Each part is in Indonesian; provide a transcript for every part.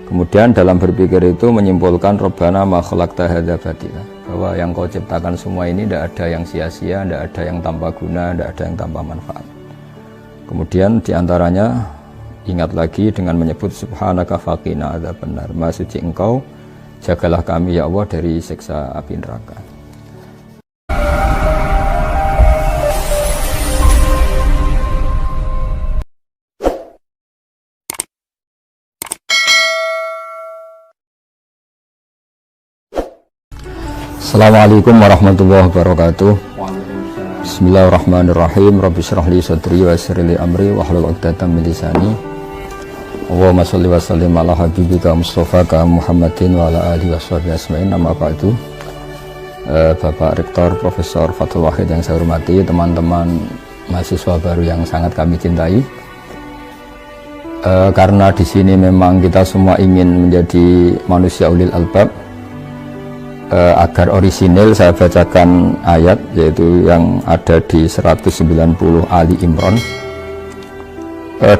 Kemudian dalam berpikir itu menyimpulkan Rabbana ma khalaqta hadza batila, bahwa yang kau ciptakan semua ini tidak ada yang sia-sia, tidak ada yang tanpa guna, tidak ada yang tanpa manfaat. Kemudian diantaranya ingat lagi dengan menyebut subhanaka faqina adzabannar, maha suci engkau, jagalah kami ya Allah dari siksa api neraka. Assalamualaikum warahmatullahi wabarakatuh. Bismillahirrahmanirrahim. Rabbi shrah li sadri wa yassir li amri wahlul 'uqdatam min lisani. Allahumma shalli wa sallim ala habibika Mustafa Muhammadin wa ala alihi washabihi asma'in. Amma ba'du. Bapak Rektor Profesor Fathul Wahid yang saya hormati, teman-teman mahasiswa baru yang sangat kami cintai. Karena di sini memang kita semua ingin menjadi manusia ulil albab, agar orisinil saya bacakan ayat yaitu yang ada di 190 Ali Imran.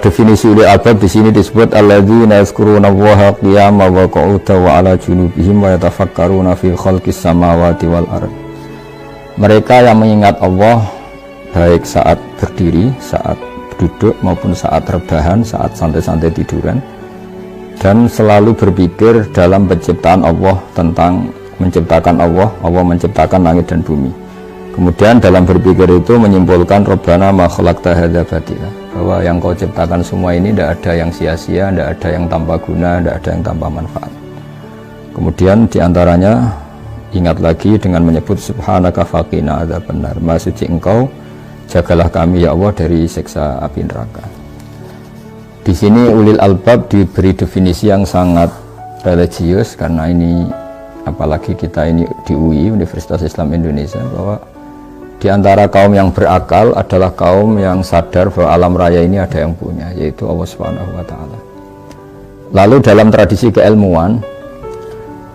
Definisi ulil albab di sini disebut alladzina yazkurunallaha qiyaman wa qu'udan wa 'ala junubihim wa yatafakkaruna fi khalqis samawati wal ard. Mereka yang mengingat Allah baik saat berdiri, saat duduk maupun saat rebahan, saat santai-santai tiduran, dan selalu berpikir dalam penciptaan Allah, tentang menciptakan Allah menciptakan langit dan bumi. Kemudian dalam berpikir itu menyimpulkan Rabbana ma khalaqta hadza batila, bahwa yang kau ciptakan semua ini tidak ada yang sia-sia, tidak ada yang tanpa guna, tidak ada yang tanpa manfaat. Kemudian diantaranya ingat lagi dengan menyebut subhanaka faqina adzabannar, maha suci engkau, jagalah kami ya Allah dari siksa api neraka. Di sini ulil albab diberi definisi yang sangat religius, karena ini apalagi kita ini di UI, Universitas Islam Indonesia, bahwa di antara kaum yang berakal adalah kaum yang sadar bahwa alam raya ini ada yang punya, yaitu Allah Subhanahu wa Ta'ala. Lalu dalam tradisi keilmuan,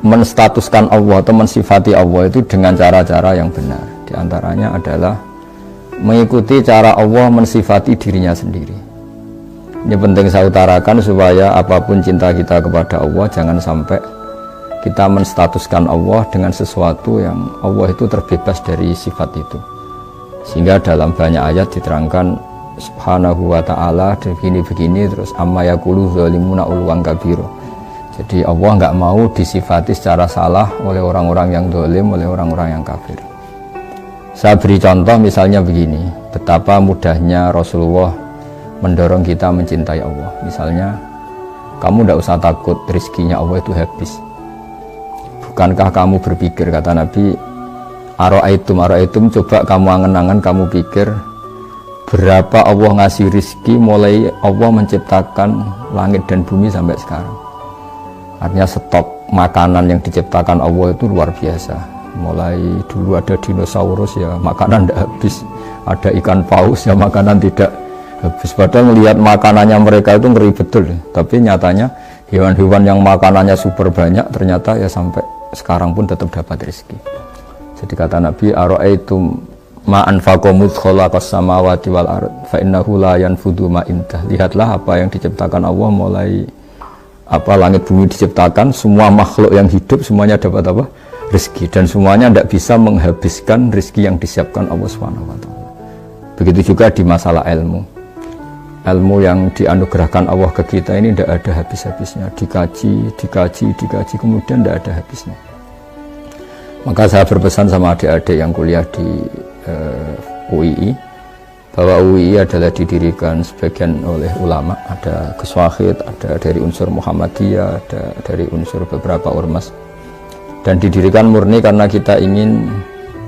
menstatuskan Allah atau mensifati Allah itu dengan cara-cara yang benar. Di antaranya adalah mengikuti cara Allah mensifati dirinya sendiri. Ini penting saya utarakan supaya apapun cinta kita kepada Allah, jangan sampai kita menstatuskan Allah dengan sesuatu yang Allah itu terbebas dari sifat itu. Sehingga dalam banyak ayat diterangkan subhanahu wa ta'ala begini-begini, terus amma yaqulu zalimuna ulwan kabiro. Jadi Allah nggak mau disifati secara salah oleh orang-orang yang zalim, oleh orang-orang yang kafir. Saya beri contoh misalnya begini, betapa mudahnya Rasulullah mendorong kita mencintai Allah. Misalnya, kamu tidak usah takut rezekinya Allah itu habis. Bukankah kamu berpikir, kata Nabi, Aro'aitum, coba kamu angen-angen, kamu pikir berapa Allah ngasih rizki mulai Allah menciptakan langit dan bumi sampai sekarang. Artinya stok makanan yang diciptakan Allah itu luar biasa. Mulai dulu ada dinosaurus ya makanan tidak habis, ada ikan paus ya makanan tidak habis. Padahal melihat makanannya mereka itu ngeri betul, tapi nyatanya hewan-hewan yang makanannya super banyak ternyata ya sampai sekarang pun tetap dapat rezeki. Jadi kata Nabi, aro'aitum ma anfaqo khalaqas samawati wal ard fa innahu la yanfudu ma indah. Lihatlah apa yang diciptakan Allah, mulai langit bumi diciptakan, semua makhluk yang hidup semuanya dapat apa? Rezeki, dan semuanya tidak bisa menghabiskan rezeki yang disiapkan Allah Subhanahu wa Ta'ala. Begitu juga di masalah ilmu. Ilmu yang dianugerahkan Allah ke kita ini tidak ada habis-habisnya, dikaji, kemudian tidak ada habisnya. Maka saya berpesan sama adik-adik yang kuliah di UII, bahwa UII adalah didirikan sebagian oleh ulama, ada Gus Wahid, ada dari unsur Muhammadiyah, ada dari unsur beberapa ormas, dan didirikan murni karena kita ingin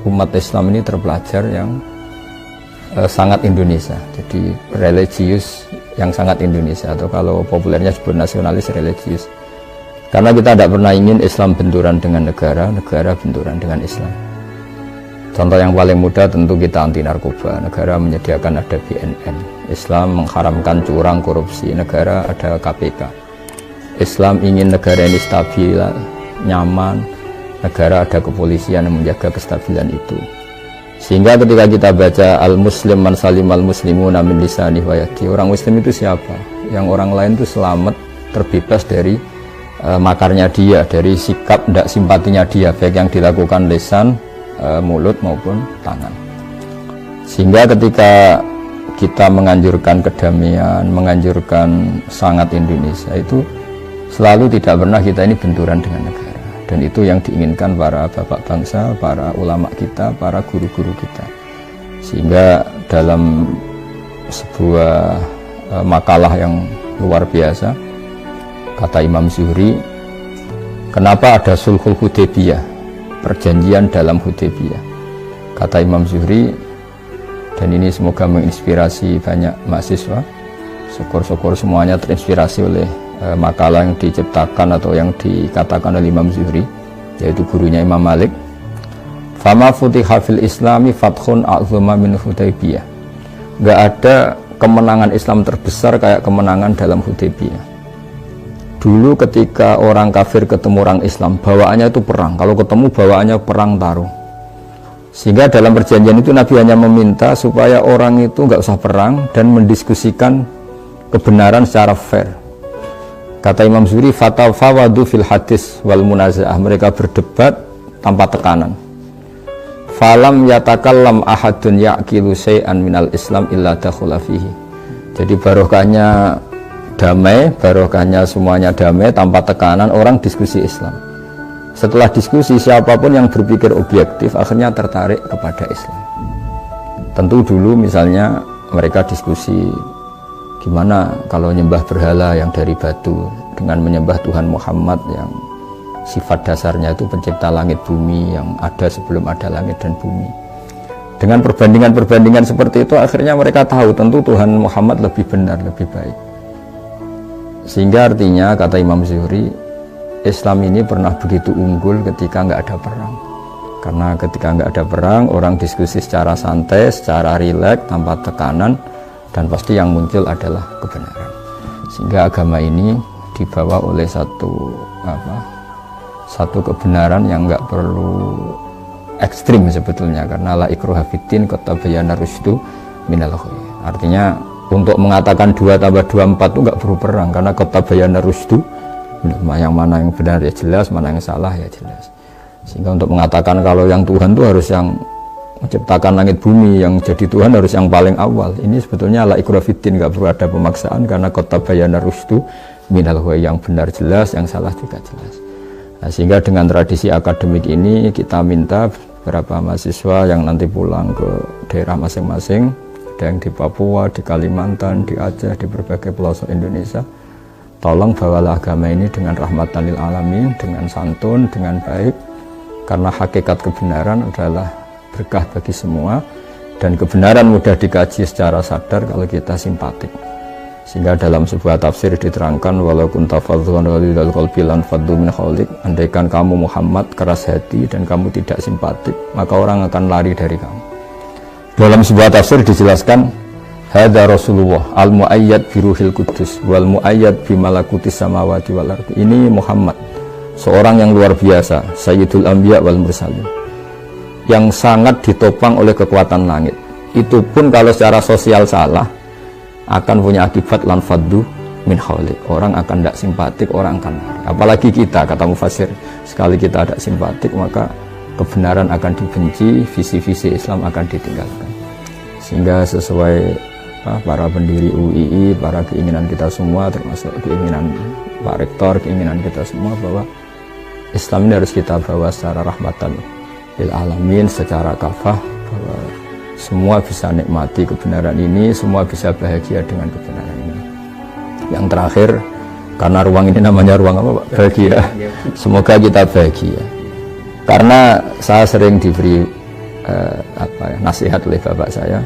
umat Islam ini terpelajar yang sangat Indonesia, jadi religius yang sangat Indonesia, atau kalau populernya disebut nasionalis religius. Karena kita tidak pernah ingin Islam benturan dengan negara, negara benturan dengan Islam. Contoh yang paling mudah tentu kita anti narkoba, negara menyediakan ada BNN. Islam mengharamkan curang, korupsi, negara ada KPK. Islam ingin negara ini stabil, nyaman, negara ada kepolisian yang menjaga kestabilan itu. Sehingga ketika kita baca al-muslim man salim al-muslimuna min lisanihi wa yadihi, orang muslim itu siapa? Yang orang lain itu selamat, terbebas dari makarnya dia, dari sikap tidak simpatinya dia, baik yang dilakukan lisan, mulut maupun tangan. Sehingga ketika kita menganjurkan kedamaian, menganjurkan sangat Indonesia, itu selalu tidak pernah kita ini benturan dengan negara. Dan itu yang diinginkan para bapak bangsa, para ulama kita, para guru-guru kita. Sehingga dalam sebuah makalah yang luar biasa, kata Imam Zuhri, kenapa ada sulhul Hudaybiyah, perjanjian dalam Hudaybiyah? Kata Imam Zuhri, dan ini semoga menginspirasi banyak mahasiswa, syukur-syukur semuanya terinspirasi oleh makalah yang diciptakan atau yang dikatakan oleh Imam Zuhri, yaitu gurunya Imam Malik. Fama futiha fil islami fathun a'zama min Hudaybiyah. Gak ada kemenangan Islam terbesar kayak kemenangan dalam Hudaybiyah. Dulu ketika orang kafir ketemu orang Islam, bawaannya itu perang. Kalau ketemu bawaannya perang tarung. Sehingga dalam perjanjian itu Nabi hanya meminta supaya orang itu nggak usah perang dan mendiskusikan kebenaran secara fair. Kata Imam Zuhri, fatawadu fil hadis wal munaza'ah, mereka berdebat tanpa tekanan. Falam yatakallam ahadun yaqilu syai'an minal Islam illa dakhula fihi. Jadi barokahnya damai, barokahnya semuanya damai tanpa tekanan, orang diskusi Islam. Setelah diskusi, siapapun yang berpikir objektif akhirnya tertarik kepada Islam. Tentu dulu misalnya mereka diskusi gimana kalau menyembah berhala yang dari batu dengan menyembah Tuhan Muhammad yang sifat dasarnya itu pencipta langit bumi yang ada sebelum ada langit dan bumi. Dengan perbandingan-perbandingan seperti itu akhirnya mereka tahu tentu Tuhan Muhammad lebih benar, lebih baik. Sehingga artinya kata Imam Zuhri, Islam ini pernah begitu unggul ketika nggak ada perang. Karena ketika nggak ada perang, orang diskusi secara santai, secara rileks, tanpa tekanan, dan pasti yang muncul adalah kebenaran. Sehingga agama ini dibawa oleh satu kebenaran yang nggak perlu ekstrim sebetulnya, karena la ikraha fiddin qad tabayyana rusydu minal ghayy. Artinya untuk mengatakan 2 tambah 2 4 itu nggak perlu perang, karena qad tabayyana rusydu, yang mana yang benar ya jelas, mana yang salah ya jelas. Sehingga untuk mengatakan kalau yang Tuhan itu harus yang menciptakan langit bumi, yang jadi Tuhan harus yang paling awal, ini sebetulnya la ikraha fiddin, nggak perlu ada pemaksaan, karena qad tabayyana rusydu minal ghayy, yang benar jelas, yang salah juga jelas. Nah, sehingga dengan tradisi akademik ini kita minta beberapa mahasiswa yang nanti pulang ke daerah masing-masing, ada yang di Papua, di Kalimantan, di Aceh, di berbagai pelosok Indonesia, tolong bawalah agama ini dengan rahmatan lil alamin, dengan santun, dengan baik, karena hakikat kebenaran adalah berkah bagi semua, dan kebenaran mudah dikaji secara sadar kalau kita simpatik. Sehingga dalam sebuah tafsir diterangkan, walau kunta fadhlan ghalidhal qalbi lan faddu min hawlik, andaikan kamu Muhammad keras hati dan kamu tidak simpatik, maka orang akan lari dari kamu. Dalam sebuah tafsir dijelaskan, hadza Rasulullah al-muayyad bi ruhil qudus wal muayyad bi malakutis samawati wal ardi. Ini Muhammad, seorang yang luar biasa, sayyidul anbiya wal mursalin, yang sangat ditopang oleh kekuatan langit. Itu pun kalau secara sosial salah akan punya akibat lan faddu min hawlik, orang akan tidak simpatik, orang akan lari. Apalagi kita, kata mufassir, sekali kita tidak simpatik maka kebenaran akan dibenci, visi-visi Islam akan ditinggalkan. Sehingga sesuai para pendiri UII, para keinginan kita semua, termasuk keinginan Pak Rektor, keinginan kita semua, bahwa Islam ini harus kita bawa secara rahmatan lil alamin, secara kafah, bahwa semua bisa nikmati kebenaran ini, semua bisa bahagia dengan kebenaran ini. Yang terakhir, karena ruang ini namanya ruang apa Pak? Bahagia. Semoga kita bahagia. Karena saya sering diberi nasihat oleh bapak saya,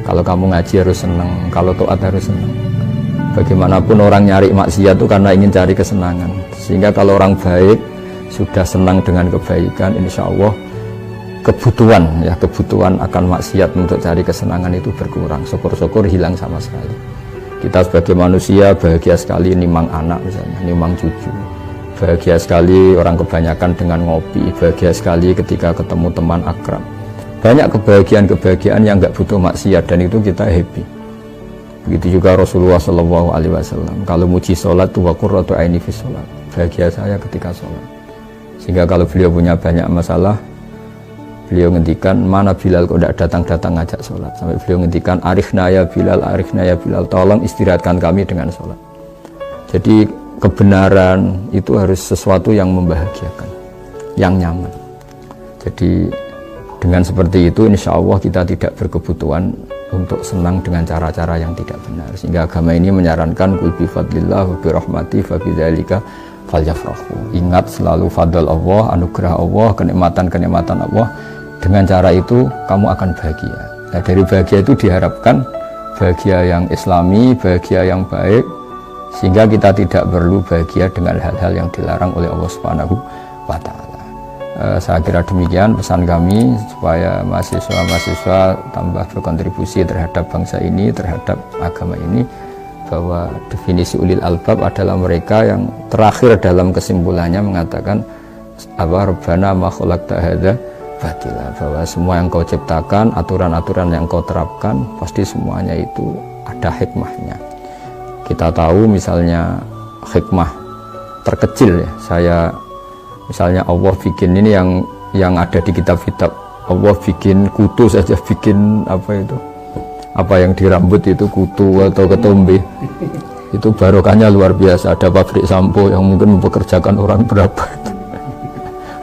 kalau kamu ngaji harus senang, kalau taat harus senang. Bagaimanapun orang nyari maksiat itu karena ingin cari kesenangan. Sehingga kalau orang baik sudah senang dengan kebaikan, insya Allah kebutuhan akan maksiat untuk cari kesenangan itu berkurang, syukur-syukur hilang sama sekali. Kita sebagai manusia bahagia sekali nimang anak misalnya, nimang cucu, bahagia sekali orang kebanyakan dengan ngopi, bahagia sekali ketika ketemu teman akrab. Banyak kebahagiaan yang nggak butuh maksiat, dan itu kita happy. Begitu juga Rasulullah SAW, kalau muji sholat tuh wa qurratu aini fi sholat, bahagia saya ketika sholat. Sehingga kalau beliau punya banyak masalah, beliau ngendikan, mana Bilal kok tidak datang-datang ngajak sholat. Sampai beliau ngendikan, arifna ya Bilal, tolong istirahatkan kami dengan sholat. Jadi kebenaran itu harus sesuatu yang membahagiakan, yang nyaman. Jadi dengan seperti itu insya Allah kita tidak berkebutuhan untuk senang dengan cara-cara yang tidak benar. Sehingga agama ini menyarankan kul bi fadlillah wa bi rahmati fa bidzalika falyafrahu. Ingat selalu fadl Allah, anugerah Allah, kenikmatan-kenikmatan Allah. Dengan cara itu kamu akan bahagia. Nah, dari bahagia itu diharapkan bahagia yang islami, bahagia yang baik, sehingga kita tidak perlu bahagia dengan hal-hal yang dilarang oleh Allah Subhanahu wa Ta'ala. Saya kira demikian pesan kami, supaya mahasiswa-mahasiswa tambah berkontribusi terhadap bangsa ini, terhadap agama ini, bahwa definisi ulil albab adalah mereka yang terakhir dalam kesimpulannya mengatakan Rabbana ma khalaqta hadza batila, bahwa semua yang kau ciptakan, aturan-aturan yang kau terapkan, pasti semuanya itu ada hikmahnya. Kita tahu misalnya hikmah terkecil ya, misalnya Allah bikin ini yang ada di kitab-kitab, Allah bikin kutu saja, bikin apa yang di rambut itu kutu atau ketombe, itu barokahnya luar biasa. Ada pabrik sampo yang mungkin mempekerjakan orang berapa itu.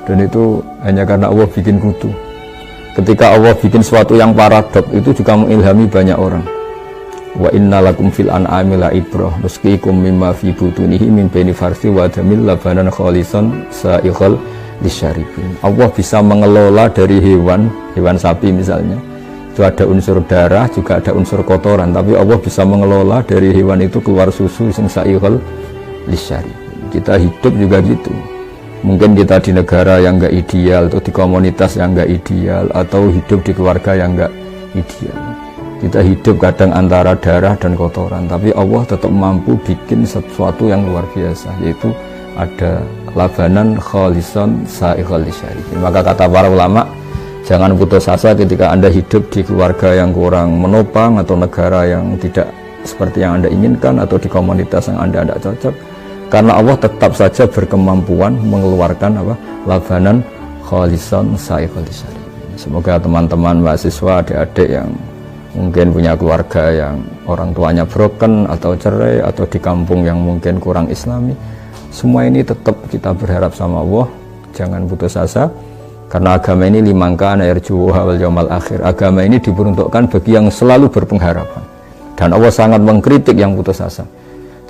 Dan itu hanya karena Allah bikin kutu. Ketika Allah bikin sesuatu yang paradok, itu juga mengilhami banyak orang. Wa inna lakum fil an'ami la ibrah nusqikum mimma fi butunihi min baini farsi wa damil labanan khalisan sa'ighal lisyaribin. Allah bisa mengelola dari hewan sapi misalnya, itu ada unsur darah, juga ada unsur kotoran, tapi Allah bisa mengelola dari hewan itu keluar susu sing sa'ighal lisyaribin. Kita hidup juga gitu. Mungkin kita di negara yang enggak ideal, atau di komunitas yang enggak ideal, atau hidup di keluarga yang enggak ideal. Kita hidup kadang antara darah dan kotoran, tapi Allah tetap mampu bikin sesuatu yang luar biasa, yaitu ada labanan khalisan sa'ighal lisyaribin. Maka kata para ulama, jangan putus asa ketika Anda hidup di keluarga yang kurang menopang, atau negara yang tidak seperti yang Anda inginkan, atau di komunitas yang Anda tidak cocok, karena Allah tetap saja berkemampuan mengeluarkan labanan khalisan sa'ighal lisyaribin. Semoga teman-teman mahasiswa, adik-adik yang mungkin punya keluarga yang orang tuanya broken atau cerai, atau di kampung yang mungkin kurang islami, semua ini tetap kita berharap sama Allah, jangan putus asa, karena agama ini limangkan yarjuha wal yaumal akhir. Agama ini diperuntukkan bagi yang selalu berpengharapan, dan Allah sangat mengkritik yang putus asa.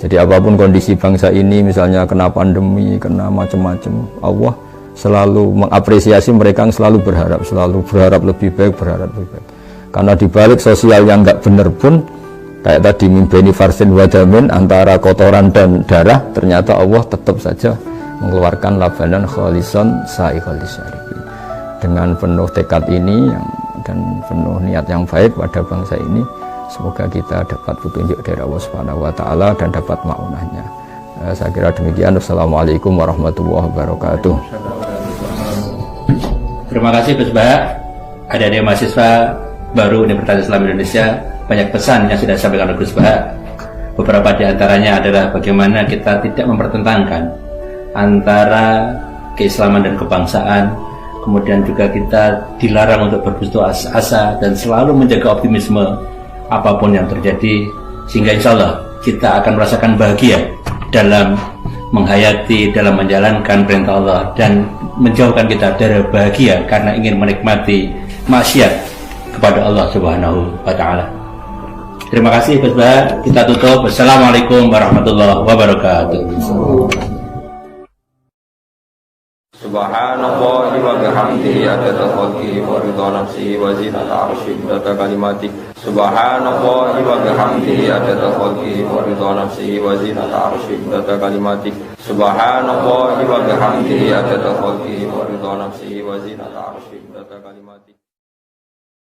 Jadi apapun kondisi bangsa ini, misalnya kena pandemi, kena macam-macam, Allah selalu mengapresiasi mereka yang selalu berharap lebih baik, berharap lebih baik. Karena dibalik sosial yang enggak benar pun, kayak tadi mimbeni farsin wadamin, antara kotoran dan darah, ternyata Allah tetap saja mengeluarkan labanan khalisan sa'ighal lisyaribin. Dengan penuh tekad ini dan penuh niat yang baik pada bangsa ini, semoga kita dapat petunjuk dari Allah Subhanahu wa Ta'ala dan dapat ma'unahnya. Saya kira demikian. Wassalamualaikum warahmatullahi wabarakatuh. Terima kasih Gus Bah. Ada mahasiswa baru Universitas Islam Indonesia, banyak pesan yang sudah disampaikan oleh Gus Bah. Beberapa di antaranya adalah bagaimana kita tidak mempertentangkan antara keislaman dan kebangsaan. Kemudian juga kita dilarang untuk berputus asa dan selalu menjaga optimisme apapun yang terjadi, sehingga insya Allah kita akan merasakan bahagia dalam menghayati, dalam menjalankan perintah Allah, dan menjauhkan kita dari bahagia karena ingin menikmati maksiat kepada Allah Subhanahu wa Ta'ala. Terima kasih Gus Bah. Kita tutup. Wassalamualaikum warahmatullahi wabarakatuh. Subhanallah wa bihamdihi adada khalqihi wa ridha nafsihi wa zinata arsyihi adada kalimati. Subhanallah wa bihamdihi adada khalqihi wa ridha nafsihi wa zinata arsyihi adada kalimati. Subhanallah wa bihamdihi adada khalqihi wa ridha nafsihi wa zinata arsyihi adada kalimati.